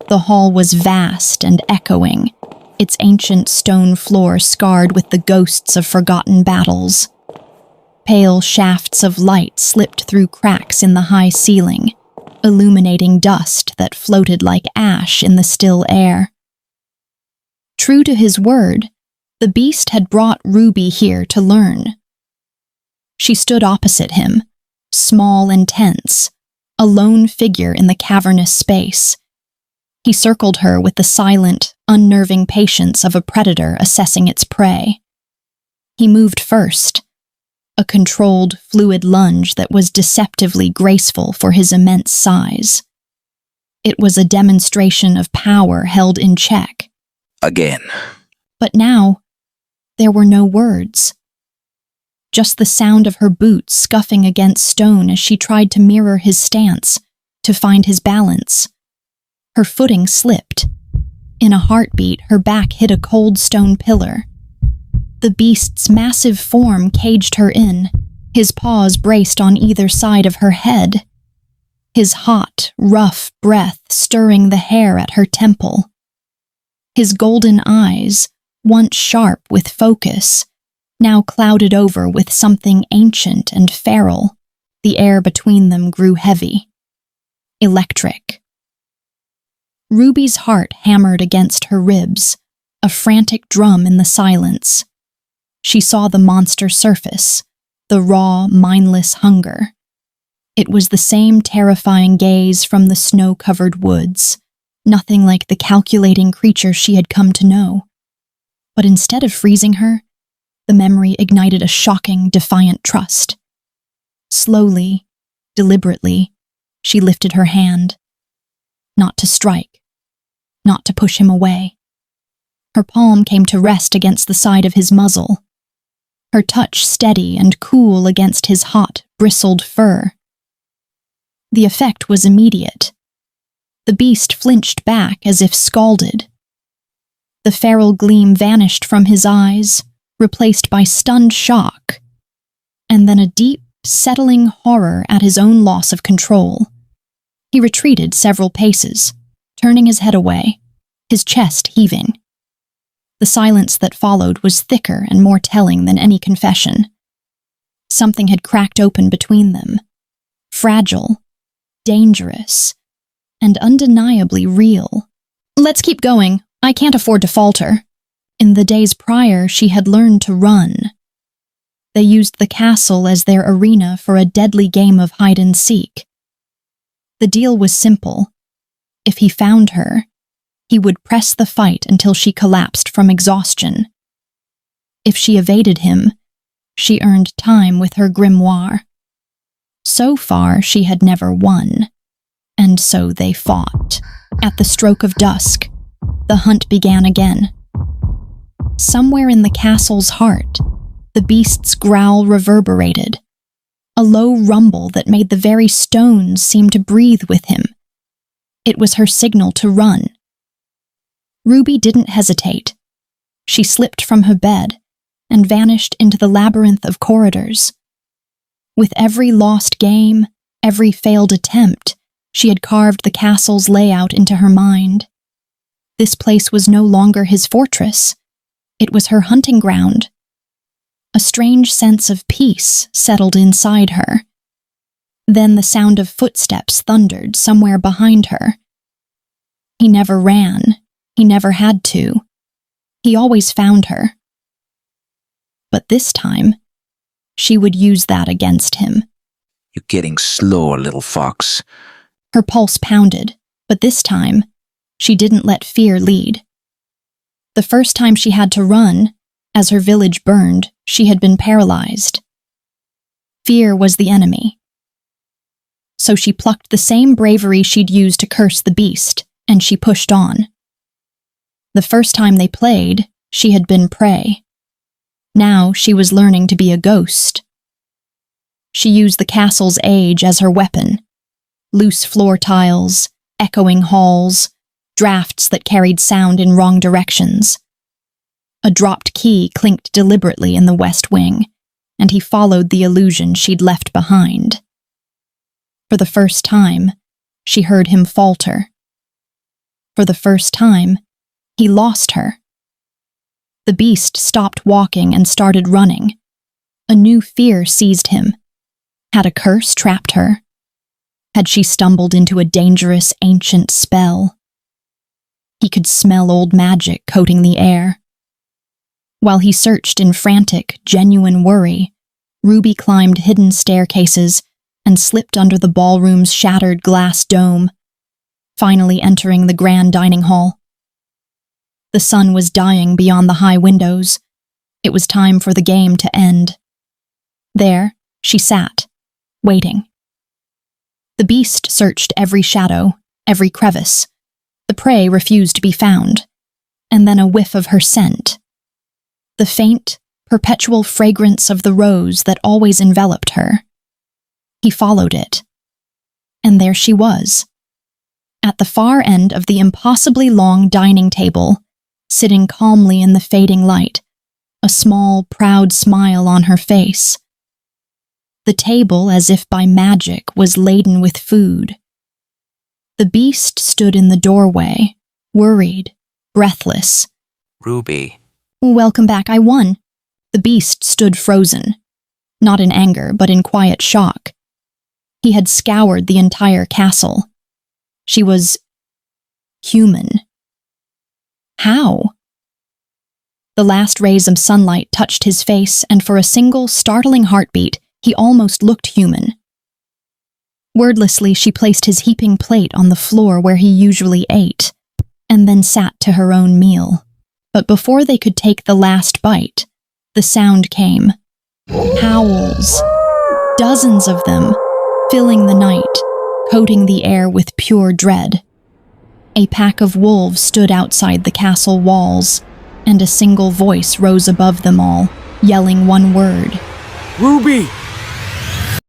The hall was vast and echoing, its ancient stone floor scarred with the ghosts of forgotten battles. Pale shafts of light slipped through cracks in the high ceiling, illuminating dust that floated like ash in the still air. True to his word, the beast had brought Ruby here to learn. She stood opposite him, small and tense, a lone figure in the cavernous space. He circled her with the silent, unnerving patience of a predator assessing its prey. He moved first, a controlled, fluid lunge that was deceptively graceful for his immense size. It was a demonstration of power held in check. Again. But now, there were no words. Just the sound of her boots scuffing against stone as she tried to mirror his stance, to find his balance. Her footing slipped. In a heartbeat, her back hit a cold stone pillar. The beast's massive form caged her in, his paws braced on either side of her head. His hot, rough breath stirring the hair at her temple. His golden eyes, once sharp with focus, now clouded over with something ancient and feral. The air between them grew heavy. Electric. Ruby's heart hammered against her ribs, a frantic drum in the silence. She saw the monster surface, the raw, mindless hunger. It was the same terrifying gaze from the snow-covered woods, nothing like the calculating creature she had come to know. But instead of freezing her, the memory ignited a shocking, defiant trust. Slowly, deliberately, she lifted her hand. Not to strike, not to push him away. Her palm came to rest against the side of his muzzle, her touch steady and cool against his hot, bristled fur. The effect was immediate. The beast flinched back as if scalded. The feral gleam vanished from his eyes, replaced by stunned shock, and then a deep, settling horror at his own loss of control. He retreated several paces, turning his head away, his chest heaving. The silence that followed was thicker and more telling than any confession. Something had cracked open between them, fragile, dangerous, and undeniably real. "Let's keep going. I can't afford to falter." In the days prior, she had learned to run. They used the castle as their arena for a deadly game of hide-and-seek. The deal was simple. If he found her, he would press the fight until she collapsed from exhaustion. If she evaded him, she earned time with her grimoire. So far, she had never won, and so they fought. At the stroke of dusk, the hunt began again. Somewhere in the castle's heart, the beast's growl reverberated, a low rumble that made the very stones seem to breathe with him. It was her signal to run. Ruby didn't hesitate. She slipped from her bed and vanished into the labyrinth of corridors. With every lost game, every failed attempt, she had carved the castle's layout into her mind. This place was no longer his fortress. It was her hunting ground. A strange sense of peace settled inside her. Then the sound of footsteps thundered somewhere behind her. He never ran. He never had to. He always found her. But this time, she would use that against him. "You're getting slower, little fox." Her pulse pounded, but this time, she didn't let fear lead. The first time she had to run, as her village burned, she had been paralyzed. Fear was the enemy. So she plucked the same bravery she'd used to curse the beast, and she pushed on. The first time they played, she had been prey. Now she was learning to be a ghost. She used the castle's age as her weapon. Loose floor tiles, echoing halls, drafts that carried sound in wrong directions. A dropped key clinked deliberately in the west wing, and he followed the illusion she'd left behind. For the first time, she heard him falter. For the first time, he lost her. The beast stopped walking and started running. A new fear seized him. Had a curse trapped her? Had she stumbled into a dangerous ancient spell? He could smell old magic coating the air. While he searched in frantic, genuine worry, Ruby climbed hidden staircases and slipped under the ballroom's shattered glass dome, finally entering the grand dining hall. The sun was dying beyond the high windows. It was time for the game to end. There, she sat, waiting. The beast searched every shadow, every crevice. The prey refused to be found. And then a whiff of her scent. The faint, perpetual fragrance of the rose that always enveloped her. He followed it. And there she was. At the far end of the impossibly long dining table, sitting calmly in the fading light, a small, proud smile on her face. The table, as if by magic, was laden with food. The beast stood in the doorway, worried, breathless. Ruby. Welcome back, I won. The beast stood frozen, not in anger, but in quiet shock. He had scoured the entire castle. She was human. How? The last rays of sunlight touched his face, and for a single, startling heartbeat, he almost looked human. Wordlessly, she placed his heaping plate on the floor where he usually ate, and then sat to her own meal. But before they could take the last bite, the sound came. Howls. Dozens of them, filling the night, coating the air with pure dread. A pack of wolves stood outside the castle walls, and a single voice rose above them all, yelling one word. Ruby!